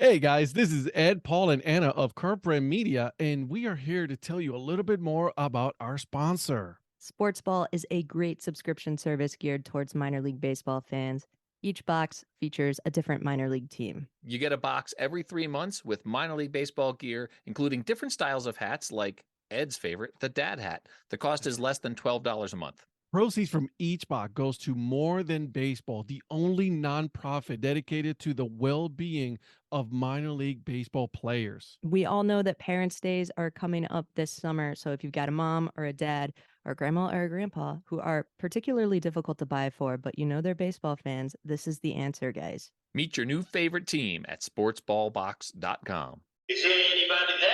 Hey guys, this is Ed, Paul, and Anna of Current Brand Media, and we are here to tell you a little bit more about our sponsor. Sportsball is a great subscription service geared towards minor league baseball fans. Each box features a different minor league team. You get a box every 3 months with minor league baseball gear, including different styles of hats like Ed's favorite, the dad hat. The cost is less than $12 a month. Proceeds from each box goes to More Than Baseball, the only nonprofit dedicated to the well-being of minor league baseball players. We all know that Parents' Days are coming up this summer, so if you've got a mom or a dad or a grandma or a grandpa who are particularly difficult to buy for, but you know they're baseball fans, this is the answer, guys. Meet your new favorite team at sportsballbox.com. Is there anybody there?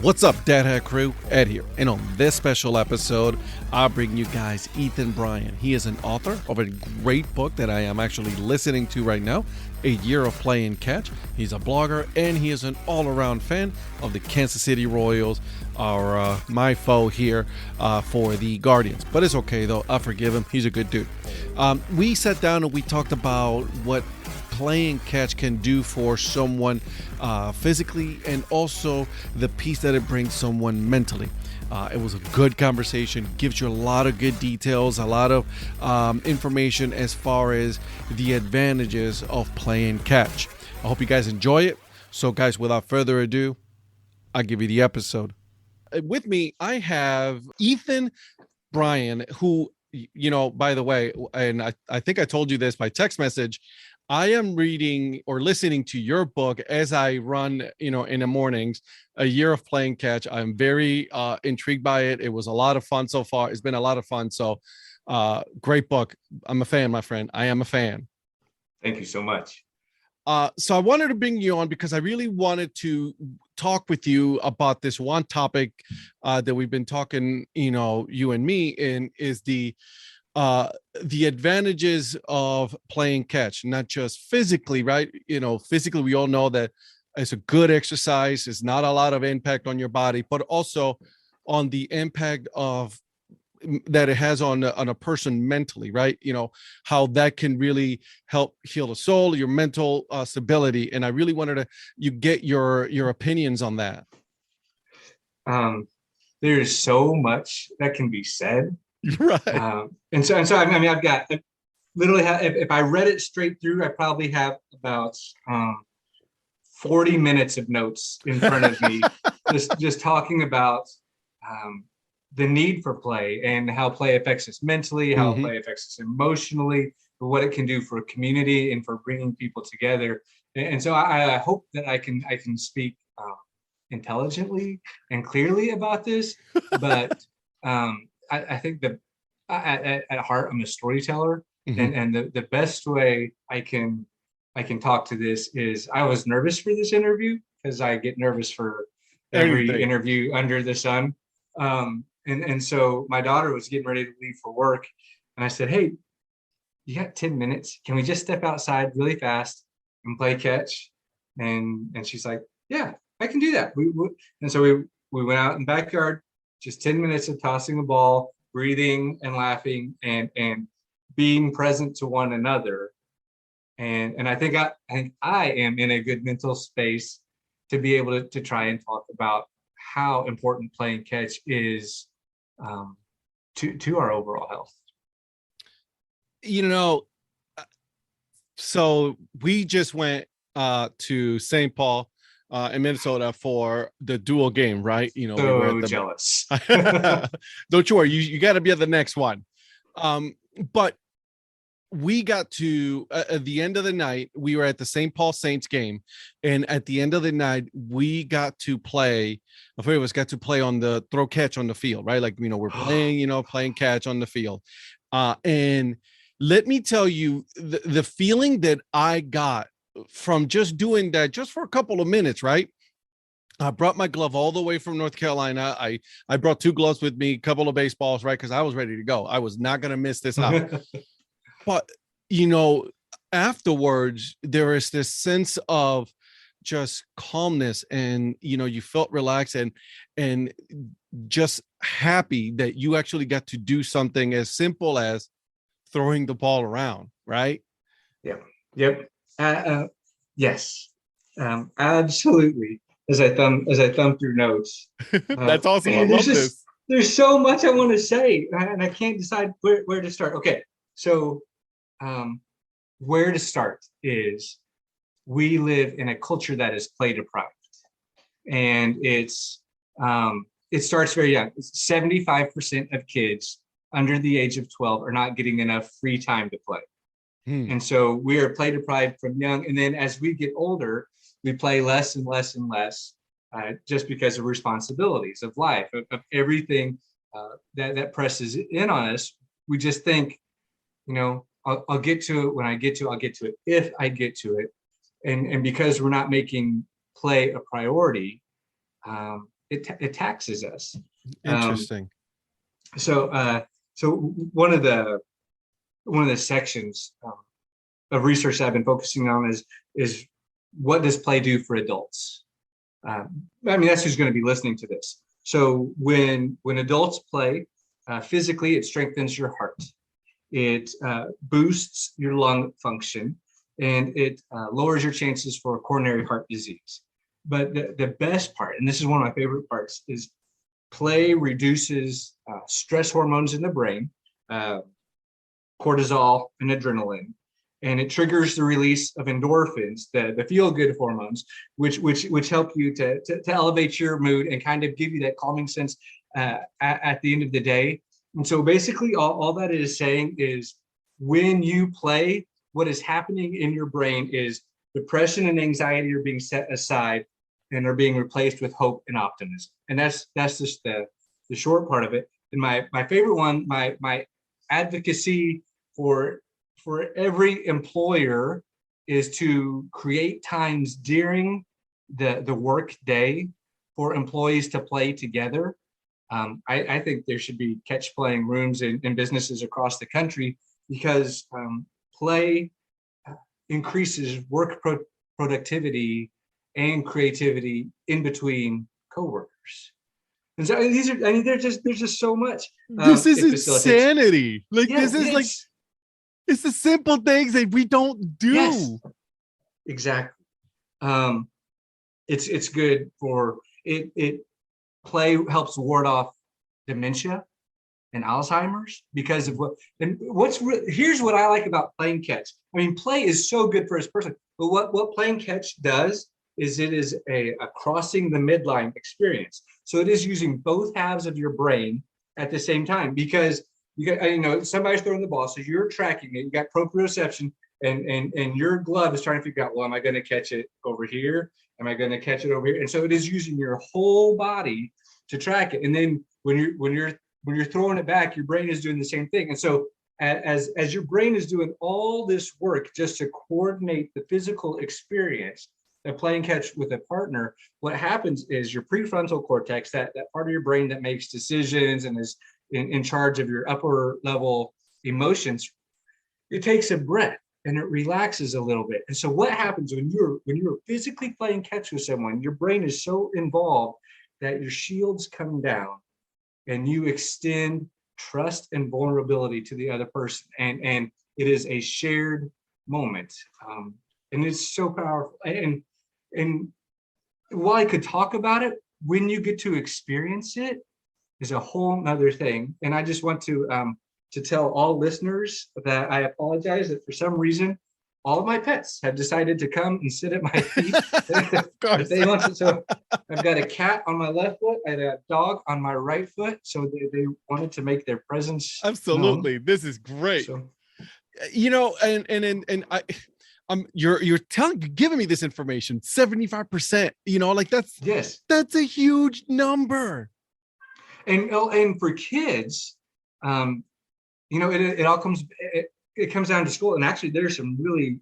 What's up, Dad Hat Crew? Ed here. And on this special episode, I'll bring you guys Ethan Bryan. He is an author of a great book that I am actually listening to right now, A Year of Playing Catch. He's a blogger, and he is an all-around fan of the Kansas City Royals, my foe here for the Guardians. But it's okay, though. I forgive him. He's a good dude. We sat down and we talked about what playing catch can do for someone physically, and also the peace that it brings someone mentally. It was a good conversation, gives you a lot of good details, a lot of information as far as the advantages of playing catch. I hope you guys enjoy it. So guys, without further ado, I'll give you the episode. With me, I have Ethan Bryan, who, you know, by the way, and I think I told you this by text message, I am reading or listening to your book as I run, in the mornings, A Year of Playing Catch. I'm very intrigued by it. It was a lot of fun so far. It's been a lot of fun. So great book. I'm a fan, my friend. I am a fan. Thank you so much. So I wanted to bring you on because I really wanted to talk with you about this one topic that we've been talking, you and me, and is the advantages of playing catch, not just physically, right? Physically, we all know that it's a good exercise. It's not a lot of impact on your body, but also on the impact of that it has on a person mentally, right? How that can really help heal the soul, your mental stability. And I really wanted you get your opinions on that. There's so much that can be said. Right. And so I mean, I've got literally if I read it straight through, I probably have about 40 minutes of notes in front of me, just talking about the need for play and how play affects us mentally, how play affects us emotionally, what it can do for a community and for bringing people together. And so I hope that I can speak intelligently and clearly about this, but I think that at heart, I'm a storyteller, and the best way I can talk to this is I was nervous for this interview because I get nervous for every interview under the sun. And so my daughter was getting ready to leave for work, and I said, "Hey, you got 10 minutes? Can we just step outside really fast and play catch?" And she's like, "Yeah, I can do that." And so we went out in the backyard. Just 10 minutes of tossing the ball, breathing and laughing and being present to one another. And I think I am in a good mental space to be able to try and talk about how important playing catch is to our overall health. So we just went to St. Paul in Minnesota for the dual game, right? So we were jealous. Don't you worry, you got to be at the next one. But we got to at the end of the night, we were at the St. Paul Saints game, and at the end of the night, we got to play. A few of us got to play on the throw catch on the field, right? Like we're playing, playing catch on the field, and let me tell you the feeling that I got from just doing that just for a couple of minutes, right? I brought my glove all the way from North Carolina. I brought 2 gloves with me, a couple of baseballs, right? Because I was ready to go. I was not going to miss this out. But, afterwards, there is this sense of just calmness, and you felt relaxed and just happy that you actually got to do something as simple as throwing the ball around, right? Yep. Yes. Absolutely. As I thumb through notes. That's awesome. Man, I love this. there's so much I want to say, and I can't decide where to start. Okay, so where to start is we live in a culture that is play deprived, and it starts very young. 75% of kids under the age of 12 are not getting enough free time to play. And so we are play deprived from young. And then as we get older, we play less and less and less, just because of responsibilities of life, of everything that presses in on us. We just think, I'll get to it when I get to it. I'll get to it if I get to it. And because we're not making play a priority, it taxes us. Interesting. So one of the sections of research I've been focusing on is what does play do for adults? That's who's going to be listening to this. So when adults play, physically, it strengthens your heart. It boosts your lung function, and it lowers your chances for coronary heart disease. But the best part, and this is one of my favorite parts, is play reduces stress hormones in the brain, cortisol and adrenaline, and it triggers the release of endorphins, the feel-good hormones, which help you to elevate your mood and kind of give you that calming sense at the end of the day. And so basically all that it is saying is when you play, what is happening in your brain is depression and anxiety are being set aside and are being replaced with hope and optimism. And that's just the short part of it. And my favorite one, my advocacy for every employer is to create times during the work day for employees to play together. I think there should be catch playing rooms in businesses across the country, because play increases work productivity and creativity in between coworkers. And so there's just so much. This is insanity. Like, Yeah, this is like, it's the simple things that we don't do. Yes, exactly. It's good for it. Play helps ward off dementia and Alzheimer's because of here's what I like about playing catch. Play is so good for us personally, but what playing catch does is it is a crossing the midline experience. So it is using both halves of your brain at the same time, because somebody's throwing the ball, so you're tracking it. You got proprioception, and your glove is trying to figure out, well, am I going to catch it over here? Am I going to catch it over here? And so it is using your whole body to track it. And then when you're throwing it back, your brain is doing the same thing. And so as your brain is doing all this work just to coordinate the physical experience of playing catch with a partner, what happens is your prefrontal cortex, that part of your brain that makes decisions and is in charge of your upper level emotions, it takes a breath and it relaxes a little bit. And so what happens when you're physically playing catch with someone, your brain is so involved that your shield's come down and you extend trust and vulnerability to the other person. And it is a shared moment. And it's so powerful. And while I could talk about it, when you get to experience it is a whole nother thing. And I just want to tell all listeners that I apologize that for some reason, all of my pets have decided to come and sit at my feet. If they want to. So I've got a cat on my left foot and a dog on my right foot. So they wanted to make their presence Absolutely known. This is great. So, and you're giving me this information. 75%. That's a huge number. And for kids, it all comes. It comes down to school, and actually, there's some really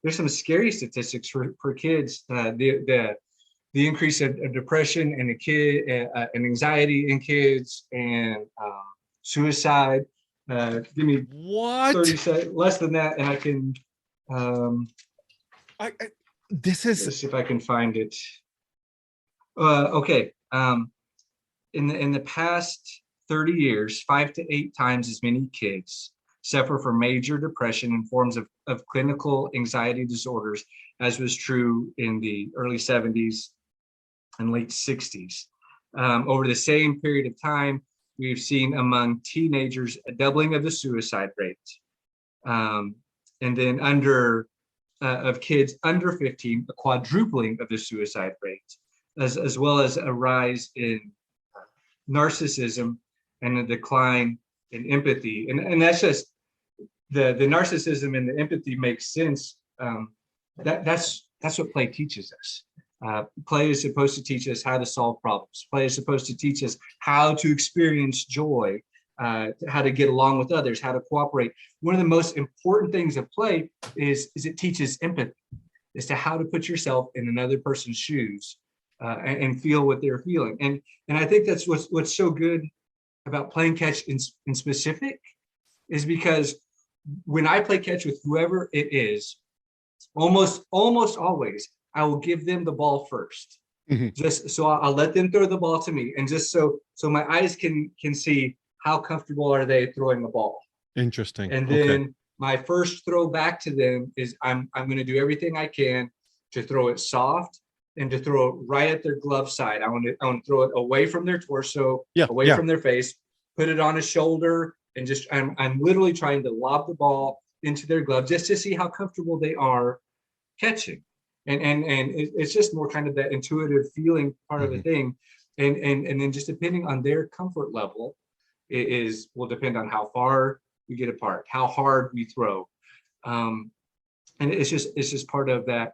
there's some scary statistics for kids. The increase of depression and and anxiety in kids, and suicide. Give me what 30 seconds, less than that, and I can. This is Let's see if I can find it. Okay. In the past 30 years, 5 to 8 times as many kids suffer from major depression and forms of clinical anxiety disorders, as was true in the early 70s and late 60s. Over the same period of time, we've seen among teenagers a doubling of the suicide rate. And then of kids under 15, a quadrupling of the suicide rate, as well as a rise in narcissism and a decline in empathy. And that's just the narcissism and the empathy makes sense. That's what play teaches us. Play is supposed to teach us how to solve problems. Play is supposed to teach us how to experience joy, how to get along with others, how to cooperate. One of the most important things of play is it teaches empathy, as to how to put yourself in another person's shoes and feel what they're feeling. And I think that's what's so good about playing catch in specific, is because when I play catch with whoever it is, almost always, I will give them the ball first. Just so I'll let them throw the ball to me, and just so my eyes can see how comfortable are they throwing the ball. interesting. And then my first throw back to them is I'm going to do everything I can to throw it soft and to throw it right at their glove side. I want to throw it away from their torso, away from their face, put it on a shoulder, and just I'm literally trying to lob the ball into their glove just to see how comfortable they are catching. And it's just more kind of that intuitive feeling part of the thing. And then just depending on their comfort level, will depend on how far we get apart, how hard we throw. And it's just part of that,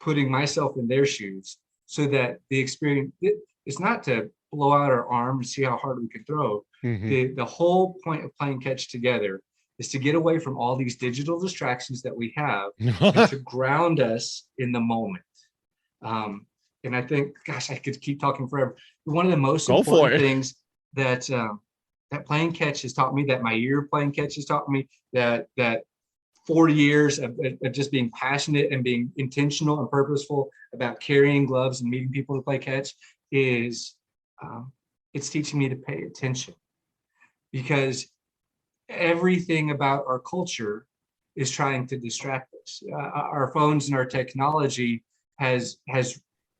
putting myself in their shoes, so that the experience, it's not to blow out our arm and see how hard we can throw. The whole point of playing catch together is to get away from all these digital distractions that we have and to ground us in the moment. And I think, gosh, I could keep talking forever. One of the most important things that playing catch has taught me, that my year of playing catch has taught me, that 40 years of just being passionate and being intentional and purposeful about carrying gloves and meeting people to play catch, is it's teaching me to pay attention. Because everything about our culture is trying to distract us. Our phones and our technology has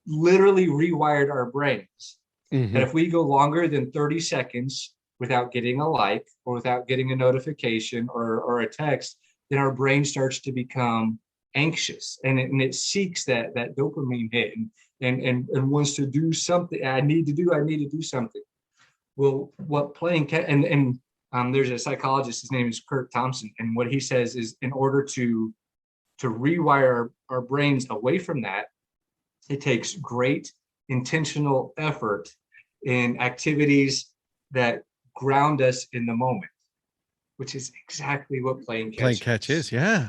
literally rewired our brains. And if we go longer than 30 seconds without getting a like, or without getting a notification or a text, then our brain starts to become anxious, and it seeks that dopamine hit and wants to do something. I need to do something. Well, what playing catch, and there's a psychologist, his name is Kurt Thompson, and what he says is, in order to rewire our brains away from that, it takes great intentional effort in activities that ground us in the moment, which is exactly what playing catch is. Yeah.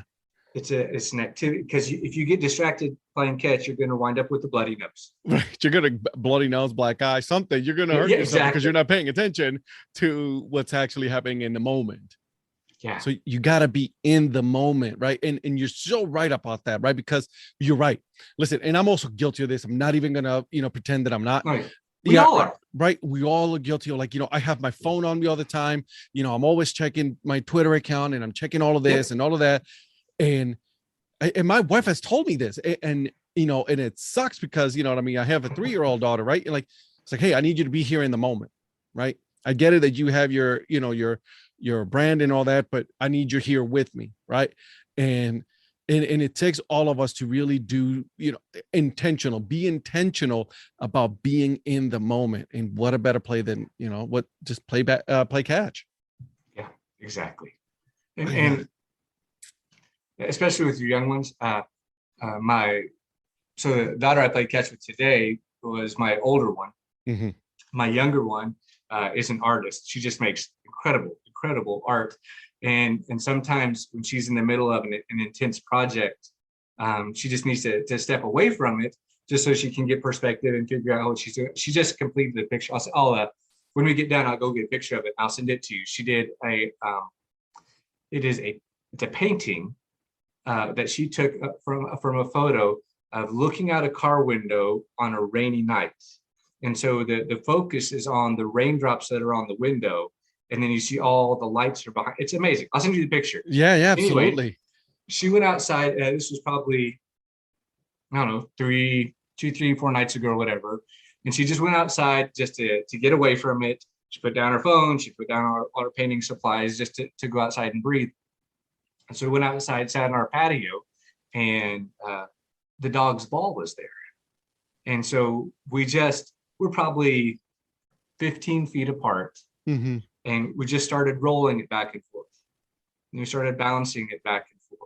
It's an activity, because if you get distracted playing catch, you're going to wind up with a bloody nose. Right. You're going to bloody nose, black eye, something. You're going to hurt yourself because you're not paying attention to what's actually happening in the moment. Yeah. So you got to be in the moment, right? And you're so right about that, right? Because you're right. Listen, and I'm also guilty of this. I'm not even going to, pretend that I'm not. Right. We all are. Right. We all are guilty of, I have my phone on me all the time. I'm always checking my Twitter account, and I'm checking all of this and all of that. And my wife has told me this, and it sucks because, you know what I mean? I have a 3-year-old daughter, right? And it's like, hey, I need you to be here in the moment, right? I get it that you have your brand and all that, but I need you here with me, right? And it takes all of us to really do, be intentional about being in the moment. And what a better play than, just play catch. Yeah, exactly. And especially with your young ones, so the daughter I played catch with today was my older one. My younger one is an artist. She just makes incredible art. And sometimes when she's in the middle of an intense project, she just needs to step away from it, just so she can get perspective and figure out what she's doing. She just completed the picture. I'll say, when we get done, I'll go get a picture of it. I'll send it to you. She did it's a painting that she took from a photo of looking out a car window on a rainy night. And so the focus is on the raindrops that are on the window, and then you see all the lights are behind. It's amazing. I'll send you the picture. Yeah, Anyway, absolutely. she went outside. This was probably, I don't know, 4 nights ago or whatever. And she just went outside just to get away from it. She put down her phone. She put down all her painting supplies just to go outside and breathe. And so we went outside, sat on our patio, and the dog's ball was there. And so we're probably 15 feet apart. Mm-hmm. And we just started rolling it back and forth. And we started balancing it back and forth.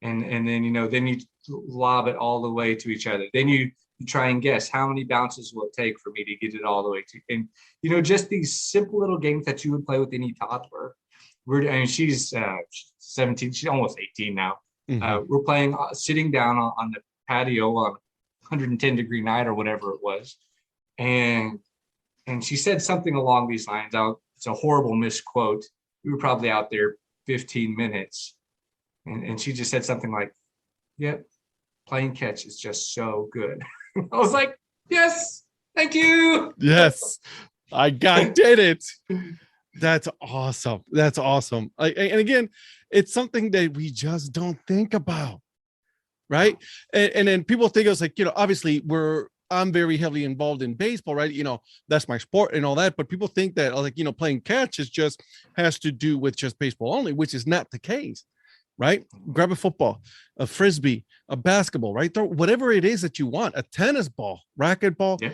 And then, then you lob it all the way to each other. Then you try and guess how many bounces will it take for me to get it all the way to, and, just these simple little games that you would play with any toddler. She's 17, she's almost 18 now. Mm-hmm. We're playing, sitting down on the patio on 110-degree night or whatever it was. And she said something along these lines. It's a horrible misquote. We were probably out there 15 minutes. And she just said something like, yep, playing catch is just so good. I was like, yes, thank you. Yes, I did it. That's awesome. That's awesome. And again, it's something that we just don't think about, right? And then people think it's like, obviously I'm very heavily involved in baseball, right? That's my sport and all that. But people think that like, playing catch has to do with just baseball only, which is not the case, right? Grab a football, a frisbee, a basketball, right? Throw whatever it is that you want, a tennis ball, racquetball. Yeah.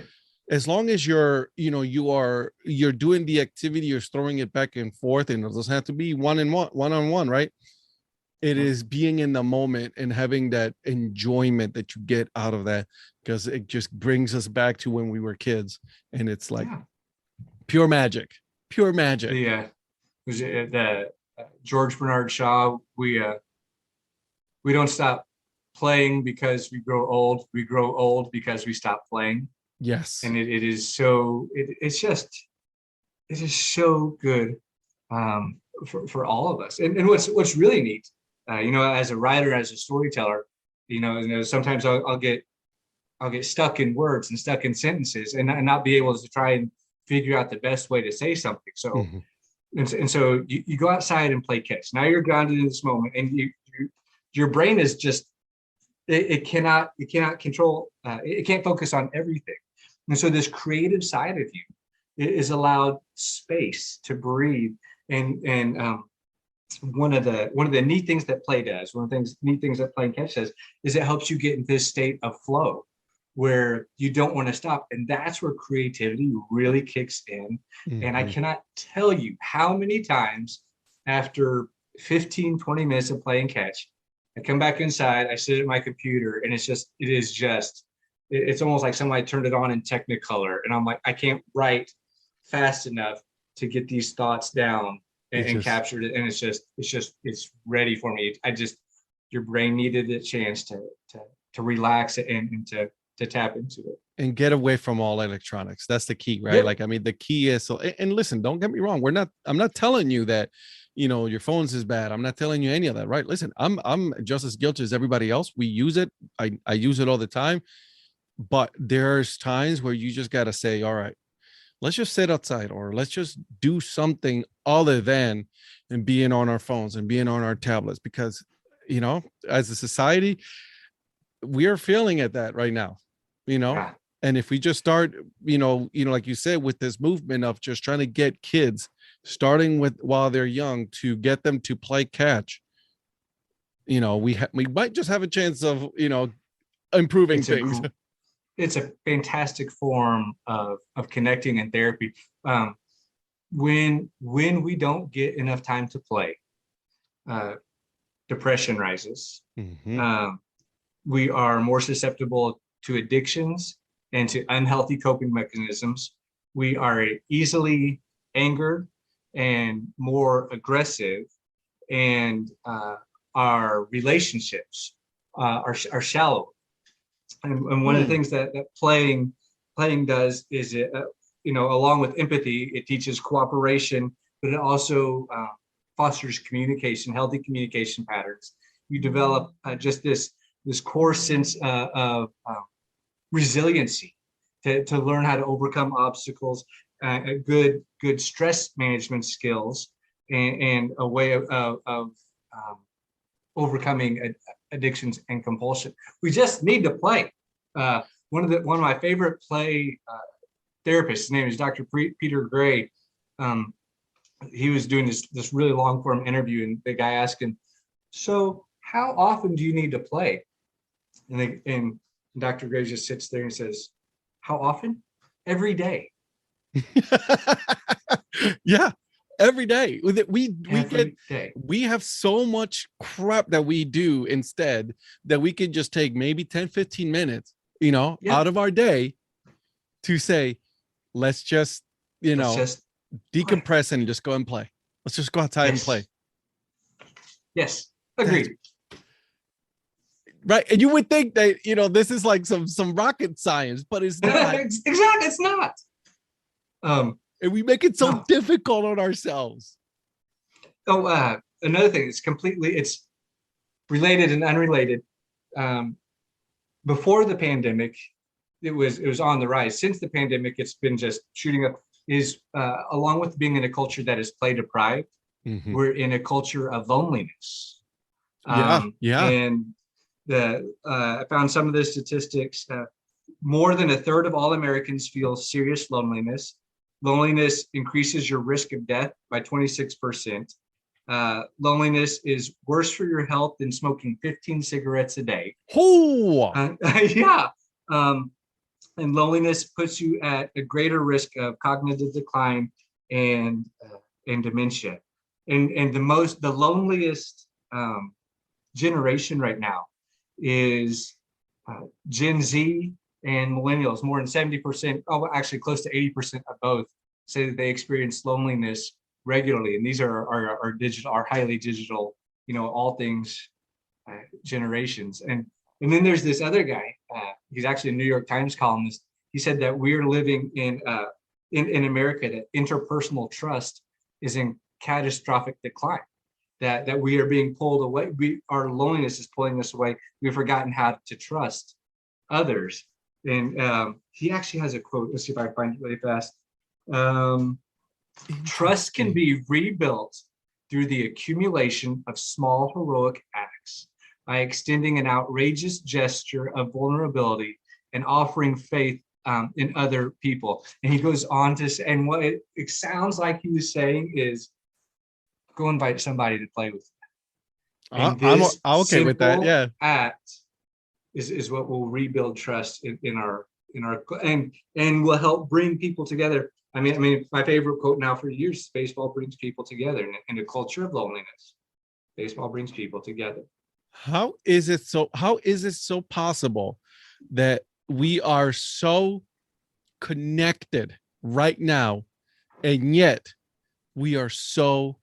As long as you're doing the activity, you're throwing it back and forth, and it doesn't have to be one-on-one, right? It is being in the moment and having that enjoyment that you get out of that, because it just brings us back to when we were kids, and it's like pure magic. The George Bernard Shaw. We don't stop playing because we grow old. We grow old because we stop playing. Yes. And it is so, it's just so good for all of us. And what's really neat, as a writer, as a storyteller, sometimes I'll get stuck in words and stuck in sentences and not be able to try and figure out the best way to say something. So, and so you go outside and play catch. Now you're grounded in this moment, and your brain is just, it cannot control, it can't focus on everything. And so this creative side of you is allowed space to breathe. And one of the neat things that play does, neat things that playing catch does, is it helps you get in this state of flow where you don't want to stop. And that's where creativity really kicks in. Mm-hmm. And I cannot tell you how many times after 15, 20 minutes of playing catch, I come back inside, I sit at my computer, and it's almost like somebody turned it on in Technicolor. And I'm like, I can't write fast enough to get these thoughts down and captured it. And it's ready for me. Your brain needed a chance to relax and to tap into it. And get away from all electronics. That's the key, right? Yeah. The key is, and listen, don't get me wrong. I'm not telling you that, your phones is bad. I'm not telling you any of that, right? Listen, I'm just as guilty as everybody else. We use it. I use it all the time. But there's times where you just got to say, all right, let's just sit outside, or let's just do something other than being on our phones and being on our tablets, because, as a society, we are feeling at that right now, Yeah. And if we just start, like you said, with this movement of just trying to get kids starting with while they're young to get them to play catch, we might just have a chance of, improving things. It's a fantastic form of connecting and therapy. When we don't get enough time to play, depression rises. Mm-hmm. We are more susceptible to addictions and to unhealthy coping mechanisms. We are easily angered and more aggressive, and our relationships are shallow. And one of the things that playing does is it, along with empathy, it teaches cooperation, but it also fosters communication, healthy communication patterns. you develop just this core sense of resiliency to learn how to overcome obstacles, good stress management skills, and a way of overcoming addictions and compulsion. We just need to play. One of my favorite play therapists, his name is Dr. Peter Gray. He was doing this really long form interview, and the guy asked him, "So how often do you need to play?" And Dr. Gray just sits there and says, "How often? Every day." Yeah, every day. Every day. We have so much crap that we do instead that we could just take maybe 10, 15 minutes, out of our day to say, let's just, decompress and just go and play. Let's just go outside and play. Yes, agreed. Right. And you would think that, this is like some rocket science, but it's not. Exactly, it's not. And we make it so difficult on ourselves. Oh, another thing, it's related and unrelated. Before the pandemic, it was on the rise. Since the pandemic, it's been just shooting up. Along with being in a culture that is play deprived, we're in a culture of loneliness. And I found some of the statistics. More than a third of all Americans feel serious loneliness. Loneliness increases your risk of death by 26%. Loneliness is worse for your health than smoking 15 cigarettes a day. Yeah. And loneliness puts you at a greater risk of cognitive decline and dementia. And the loneliest generation right now is Gen Z and millennials. More than 70%, actually close to 80% of both, say that they experience loneliness regularly. And these are our digital, our highly digital, all things generations. And then there's this other guy. He's actually a New York Times columnist. He said that we're living in America, that interpersonal trust is in catastrophic decline. That we are being pulled away. Our loneliness is pulling us away. We've forgotten how to trust others. And he actually has a quote. Let's see if I can find it really fast. Trust can be rebuilt through the accumulation of small heroic acts, by extending an outrageous gesture of vulnerability and offering faith in other people. And he goes on to say, and what it sounds like he was saying is, go invite somebody to play with you. And I'm okay with that. Yeah. Act is what will rebuild trust in our and will help bring people together. I mean, my favorite quote now for years is, baseball brings people together in a culture of loneliness. Baseball brings people together. How is it so possible that we are so connected right now, and yet we are so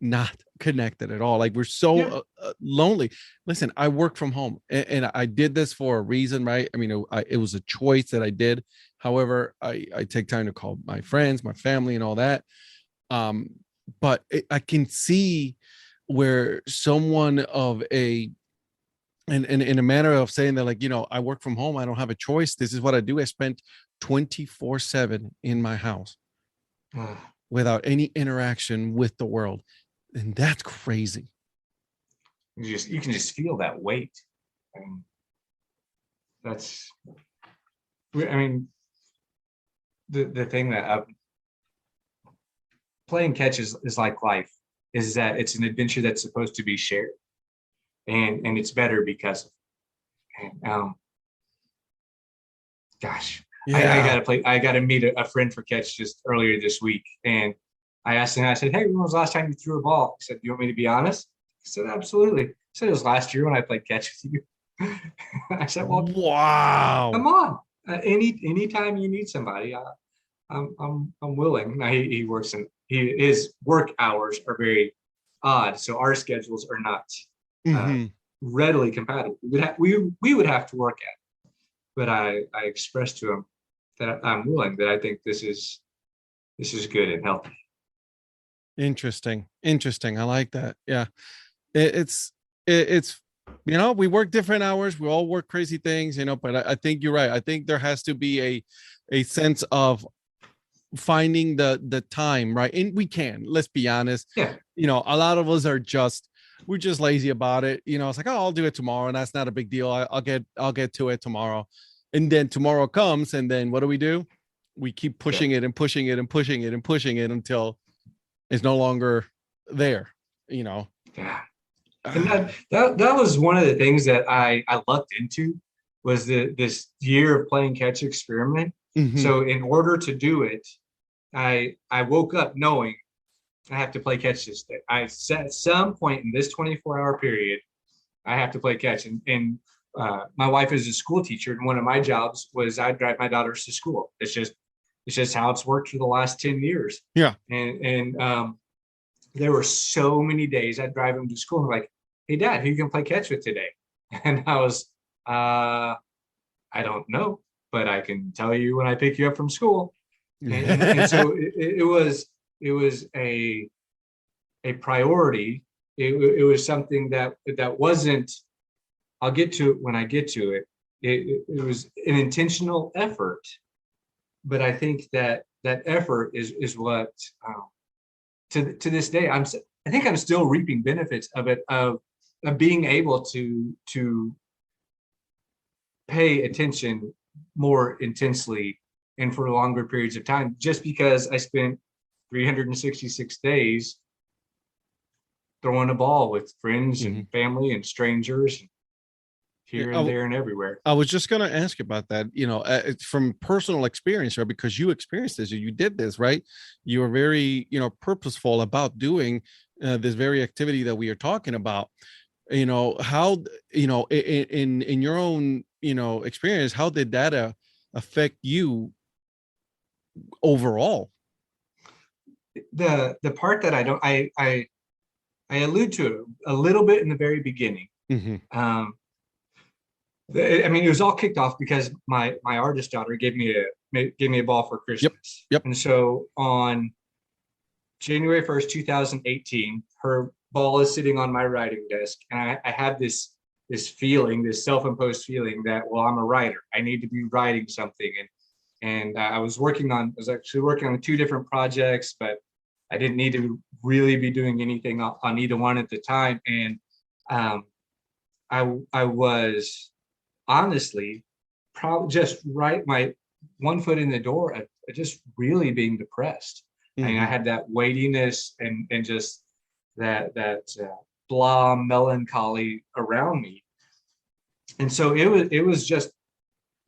not connected at all? Like, we're so lonely. Listen, I work from home, and I did this for a reason, right? I mean, it was a choice that I did. However, I take time to call my friends, my family, and all that. But I can see where someone of in a manner of saying that, like, I work from home, I don't have a choice, this is what I do. I spent 24/7 in my house without any interaction with the world. And that's crazy. You can just feel that weight. And the thing that playing catch is like life, is that it's an adventure that's supposed to be shared, and it's better because of it. And, gosh, yeah. I gotta meet a friend for catch just earlier this week, and I asked him, I said, "Hey, when was the last time you threw a ball?" He said, "Do you want me to be honest?" I said, "Absolutely." He said, "It was last year when I played catch with you." I said, "Well, wow, come on. Anytime you need somebody, I'm willing." Now he works his work hours are very odd, so our schedules are not readily compatible. We would have to work at it. But I expressed to him that I'm willing, that I think this is good and healthy. Interesting. I like that. Yeah. It's it's, we work different hours. We all work crazy things, but I think you're right. I think there has to be a sense of finding the time, right? And we can, let's be honest. Yeah. A lot of us we're just lazy about it. It's like, oh, I'll do it tomorrow, and that's not a big deal. I'll get to it tomorrow. And then tomorrow comes, and then what do? We keep pushing it and pushing it and pushing it and pushing it until it's no longer there. Yeah. And that was one of the things that I looked into, was this year of playing catch experiment. Mhm. So in order to do it, I woke up knowing I have to play catch this day. I said at some point in this 24-hour period, I have to play catch. And my wife is a school teacher, and one of my jobs was I'd drive my daughters to school. It's just how it's worked for the last 10 years. Yeah. And there were so many days I'd drive them to school and like, hey, Dad, who you can play catch with today? And I was, I don't know, but I can tell you when I pick you up from school. And so it was a priority. It was something that wasn't, I'll get to it when I get to it. It was an intentional effort, but I think that effort is what to this day I think I'm still reaping benefits of it, of being able to pay attention more intensely and for longer periods of time, just because I spent 366 days throwing a ball with friends and family and strangers here and there and everywhere. I was just going to ask about that, from personal experience, right? Because you experienced this, you did this, right? You were very, purposeful about doing this very activity that we are talking about. How, in your own, experience, how did that affect you overall? The part that I allude to it a little bit in the very beginning. Mm-hmm. It was all kicked off because my artist daughter gave me a ball for Christmas. Yep. And so on January 1st, 2018, her ball is sitting on my writing desk, and I had this feeling, this self-imposed feeling that, well, I'm a writer. I need to be writing something. And I was actually working on 2 different projects, but I didn't need to really be doing anything on either one at the time. And I was honestly probably just my one foot in the door at just really being depressed. I mean, I had that weightiness and just that blah melancholy around me. And so it was just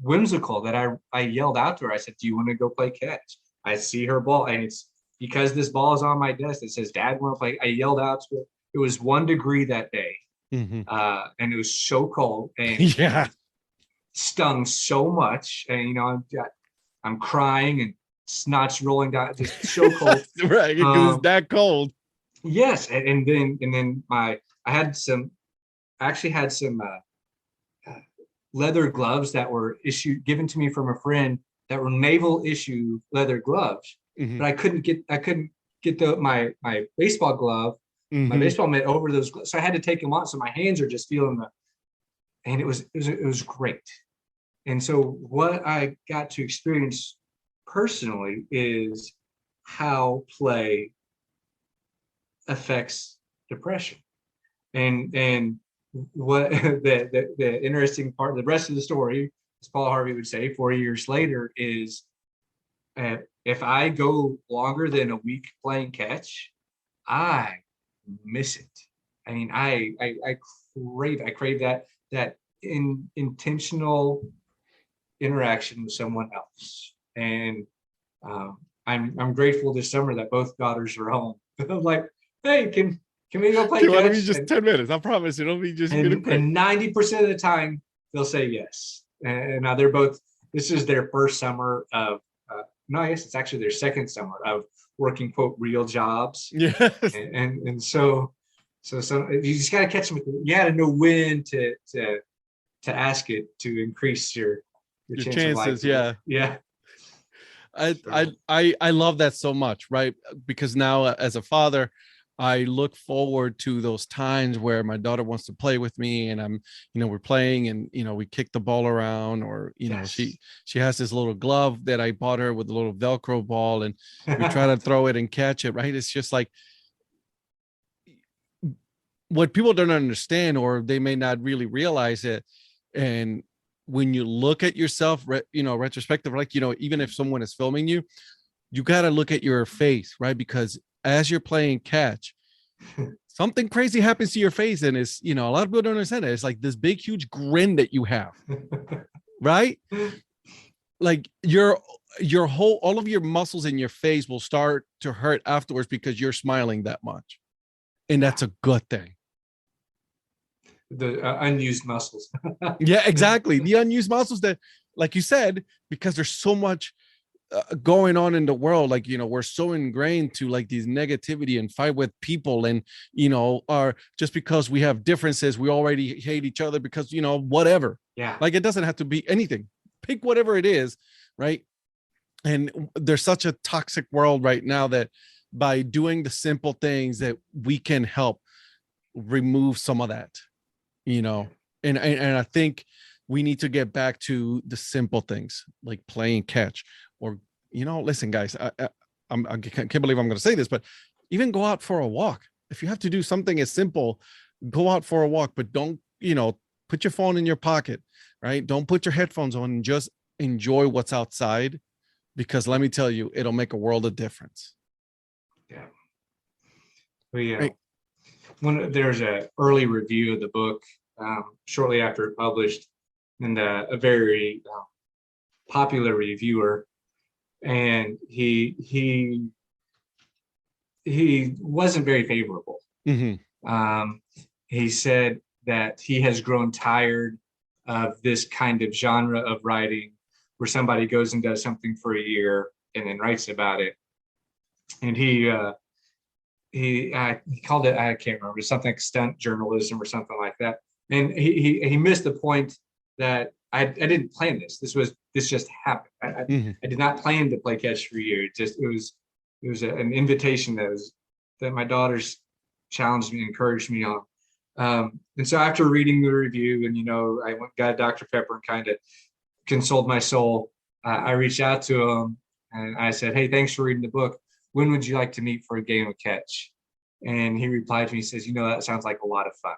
whimsical that I yelled out to her. I said, do you want to go play catch? I see her ball, and it's because this ball is on my desk. It says, Dad, want to play? I yelled out to her. It was 1 degree that day. And it was so cold, and yeah, stung so much. And, I'm crying and snot's rolling down, just so cold. Right. It was that cold. Yes. And then I actually had some leather gloves that were given to me from a friend that were naval issue leather gloves, but I couldn't get my baseball glove, my baseball mitt over those gloves. So I had to take them off. So my hands are just feeling and it was great. And so what I got to experience personally is how play affects depression. And what the interesting part, the rest of the story, as Paul Harvey would say, 4 years later, is if I go longer than a week playing catch, I miss it. I mean, I crave that intentional interaction with someone else. And I'm grateful this summer that both daughters are home. I'm like, hey, can we go play catch? It'll be just 10 minutes. I promise. It'll be just and 90% of the time they'll say yes. And now this is their first summer of no, I guess it's actually their second summer of working, quote, real jobs. Yes. And so you just got to catch them. You got to know when to ask it to increase your chances. Yeah. Yeah. I love that so much, right? Because now as a father, I look forward to those times where my daughter wants to play with me and we're playing and, we kick the ball around, or, Yes. she has this little glove that I bought her with a little Velcro ball, and we try to throw it and catch it, right? It's just like what people don't understand, or they may not really realize it. And when you look at yourself, retrospective, like, even if someone is filming you, you got to look at your face, right? Because as you're playing catch, something crazy happens to your face. And it's, a lot of people don't understand it. It's like this big, huge grin that you have, right? Like your whole, all of your muscles in your face will start to hurt afterwards because you're smiling that much. And that's a good thing. The unused muscles. Yeah, exactly. The unused muscles that, like you said, because there's so much going on in the world, like, we're so ingrained to like these negativity and fight with people, and are just because we have differences we already hate each other because whatever. Yeah, like it doesn't have to be anything. Pick whatever it is, right? And there's such a toxic world right now that by doing the simple things that we can help remove some of that, and I think we need to get back to the simple things like playing catch, or, listen, guys, I can't believe I'm going to say this, but even go out for a walk. If you have to do something as simple, go out for a walk, but don't, put your phone in your pocket, right? Don't put your headphones on, and just enjoy what's outside, because let me tell you, it'll make a world of difference. Yeah. There's a early review of the book shortly after it published, and a very popular reviewer, and he wasn't very favorable. Mm-hmm. He said that he has grown tired of this kind of genre of writing where somebody goes and does something for a year and then writes about it. And he called it, I can't remember, something like stunt journalism or something like that. And he missed the point that I didn't plan this. This just happened. I did not plan to play catch for a year. It was an invitation that my daughters challenged me, encouraged me on. And so after reading the review, and I got Dr. Pepper and kind of consoled my soul. I reached out to him and I said, "Hey, thanks for reading the book. When would you like to meet for a game of catch?" And he replied to me, he says, "That sounds like a lot of fun."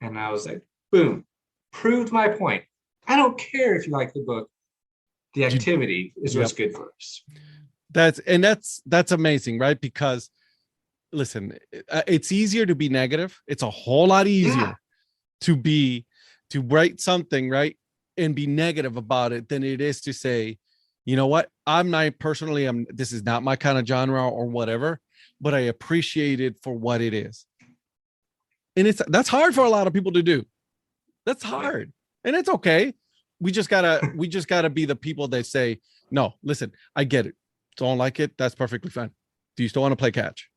And I was like, boom, proved my point. I don't care if you like the book. The activity is what's good for us. That's amazing, right? Because listen, it's easier to be negative. It's a whole lot easier to write something, right, and be negative about it than it is to say, you know what, this is not my kind of genre or whatever, but I appreciate it for what it is. And that's hard for a lot of people to do. That's hard. And it's okay. We just gotta be the people that say, no, listen, I get it. Don't like it. That's perfectly fine. Do you still want to play catch?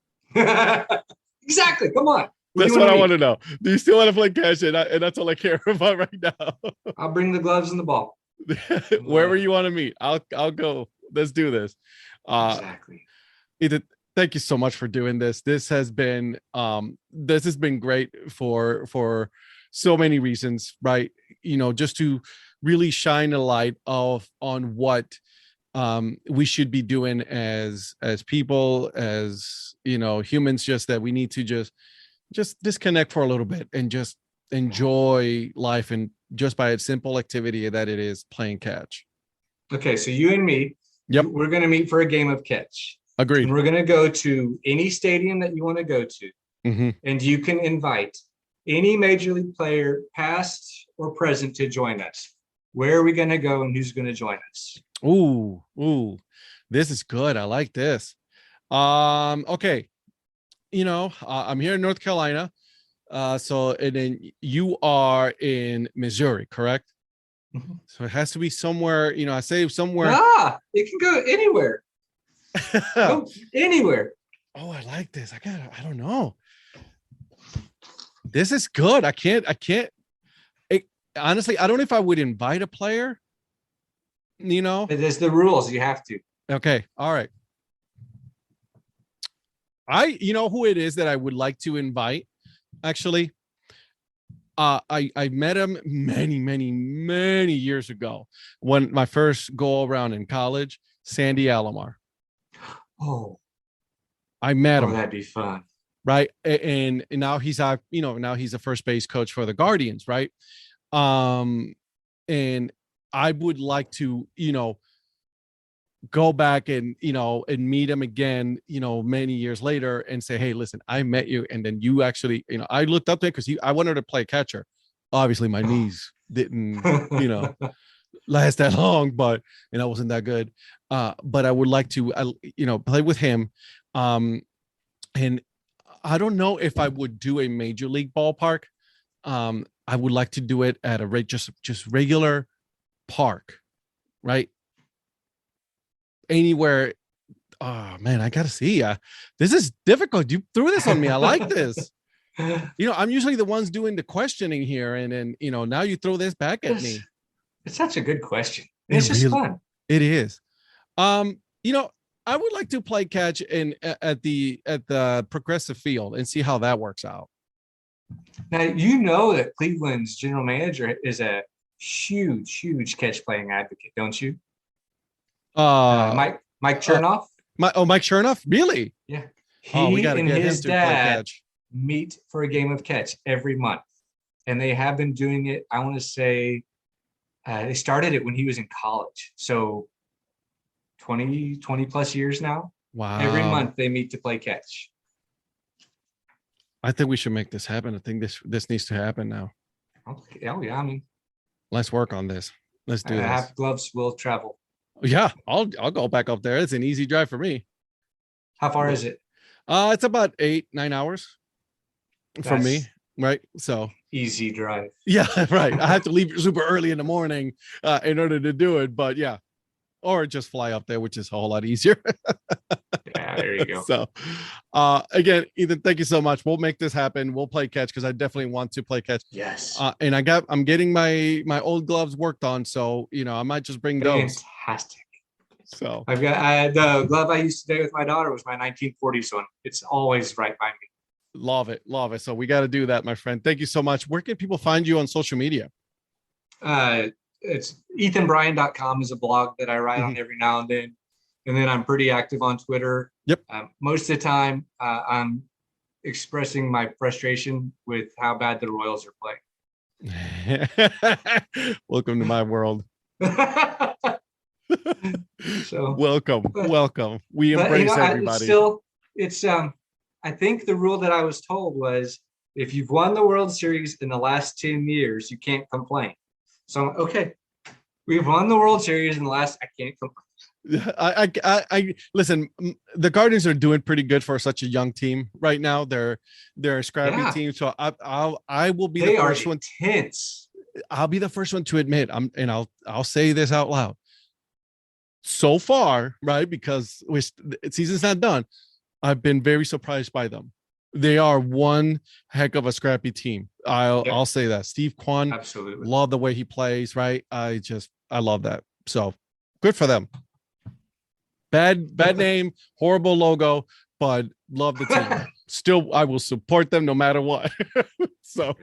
Exactly. Come on. That's what I want to know. Do you still want to play catch? And that's all I care about right now. I'll bring the gloves and the ball. Wherever you want to meet, I'll go. Let's do this. Exactly. Ethan, thank you so much for doing this. This has been great for so many reasons, right? Just to really shine a light on what we should be doing as people, as humans, just that we need to just disconnect for a little bit and just enjoy life, and just by its simple activity that it is playing catch. Okay, so you and me, we're going to meet for a game of catch. Agreed. And we're going to go to any stadium that you want to go to, and you can invite any major league player, past or present, to join us. Where are we going to go, and who's going to join us? Ooh, this is good. I like this. Okay. I'm here in North Carolina. So, and then you are in Missouri, correct? So it has to be somewhere, I say somewhere. It can go anywhere. Go anywhere. Oh, I like this. I don't know. This is good. Honestly, I don't know if I would invite a player, There's the rules. You have to. Okay. All right. you know who it is that I would like to invite, actually. I met him many years ago when my first go around in college. Sandy Alomar. Oh, I met him, that'd be fun. right? And now he's now he's a first base coach for the Guardians, right? And I would like to, go back and and meet him again, many years later and say, hey, listen, I met you, and then you actually, I looked up to it because I wanted to play catcher. Obviously my knees didn't last that long, but I wasn't that good. But I would like to play with him. And I don't know if I would do a major league ballpark. I would like to do it at a just regular park, right? Anywhere. Oh man, I gotta see. This is difficult. You threw this on me. I like this. I'm usually the ones doing the questioning here, and then now you throw this back at me. It's such a good question. It's just fun. It is. I would like to play catch at the Progressive Field and see how that works out. Now that Cleveland's general manager is a huge catch playing advocate, don't you? Mike Chernoff. Mike Chernoff, really? Yeah. We got to and get him his to play dad catch. meet for a game of catch every month, and they have been doing it. I want to say they started it when he was in college, so 20 plus years now. Wow. Every month they meet to play catch. I think we should make this happen. I think this needs to happen now. Okay. Oh yeah, I mean, let's work on this. Let's do this. Half gloves will travel. Yeah, I'll go back up there. It's an easy drive for me. How far is it? It's about 8-9 hours for me, right? So easy drive. Yeah, right. I have to leave super early in the morning in order to do it, but yeah, or just fly up there, which is a whole lot easier. Yeah, there you go. So, again, Ethan, thank you so much. We'll make this happen. We'll play catch because I definitely want to play catch. Yes. And I'm getting my old gloves worked on, so I might just bring those. Fantastic. So I had the glove I used today with my daughter was my 1940s one. It's always right by me. Love it. So we got to do that, my friend. Thank you so much. Where can people find you on social media? It's ethanbryan.com is a blog that I write on every now and then. And then I'm pretty active on Twitter. Yep. Most of the time, I'm expressing my frustration with how bad the Royals are playing. Welcome to my world. So welcome. We embrace everybody. It's I think the rule that I was told was if you've won the World Series in the last 10 years, you can't complain. So okay, we've won the World Series in the last. I can't complain. I listen. The Guardians are doing pretty good for such a young team right now. They're a scrappy team, so I will be the first one. Intense. I'll be the first one to admit. I'll say this out loud. So far, right? Because season's not done. I've been very surprised by them. They are one heck of a scrappy team. I'll say that. Steve Kwan, absolutely love the way he plays. Right? I love that. So good for them. Bad name, horrible logo, but love the team. Still, I will support them no matter what. So,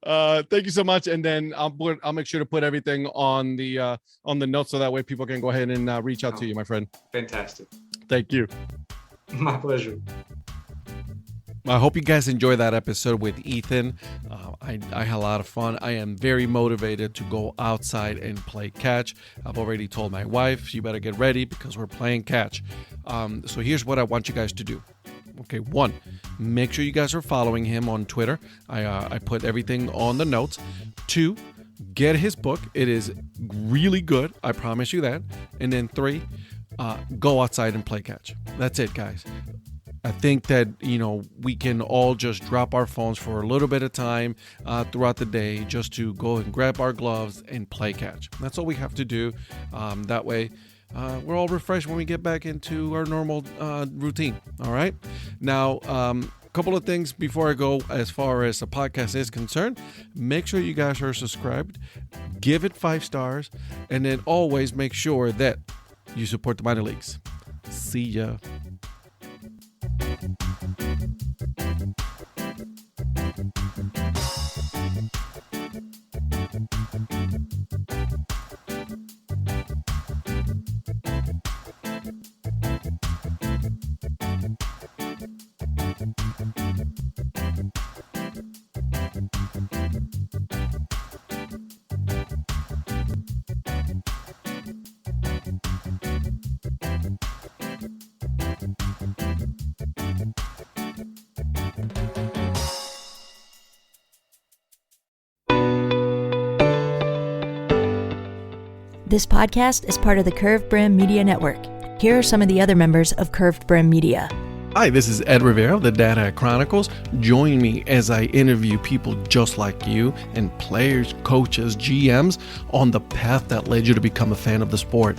thank you so much. And then I'll make sure to put everything on the notes so that way people can go ahead and reach out to you, my friend. Fantastic. Thank you. My pleasure. I hope you guys enjoyed that episode with Ethan. I had a lot of fun. I am very motivated to go outside and play catch. I've already told my wife she better get ready because we're playing catch. So here's what I want you guys to do. Okay, 1, make sure you guys are following him on Twitter. I put everything on the notes. 2, get his book. It is really good. I promise you that. And then 3, go outside and play catch. That's it, guys. I think that, we can all just drop our phones for a little bit of time throughout the day just to go and grab our gloves and play catch. That's all we have to do. That way, we're all refreshed when we get back into our normal routine. All right. Now, a couple of things before I go as far as the podcast is concerned. Make sure you guys are subscribed. Give it 5 stars. And then always make sure that you support the minor leagues. See ya. This podcast is part of the Curved Brim Media Network. Here are some of the other members of Curved Brim Media. Hi, this is Ed Rivera of the Dad Hat Chronicles. Join me as I interview people just like you and players, coaches, GMs on the path that led you to become a fan of the sport.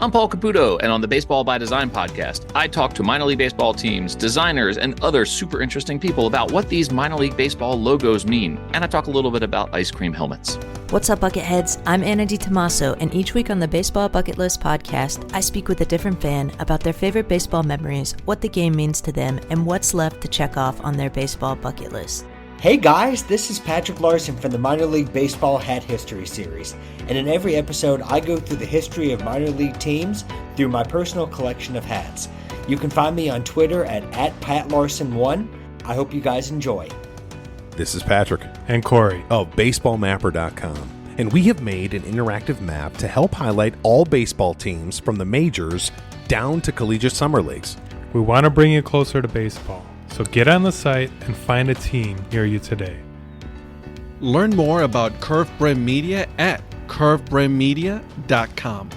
I'm Paul Caputo, and on the Baseball by Design podcast, I talk to minor league baseball teams, designers, and other super interesting people about what these minor league baseball logos mean. And I talk a little bit about ice cream helmets. What's up, Bucketheads? I'm Anna DiTomaso, and each week on the Baseball Bucket List podcast, I speak with a different fan about their favorite baseball memories, what the game means to them, and what's left to check off on their baseball bucket list. Hey guys, this is Patrick Larson from the Minor League Baseball Hat History Series, and in every episode I go through the history of minor league teams through my personal collection of hats. You can find me on Twitter at @PatLarson1. I hope you guys enjoy. This is Patrick and Corey of BaseballMapper.com, and we have made an interactive map to help highlight all baseball teams from the majors down to collegiate summer leagues. We want to bring you closer to baseball. So get on the site and find a team near you today. Learn more about Curved Brim Media at curvedbrimmedia.com.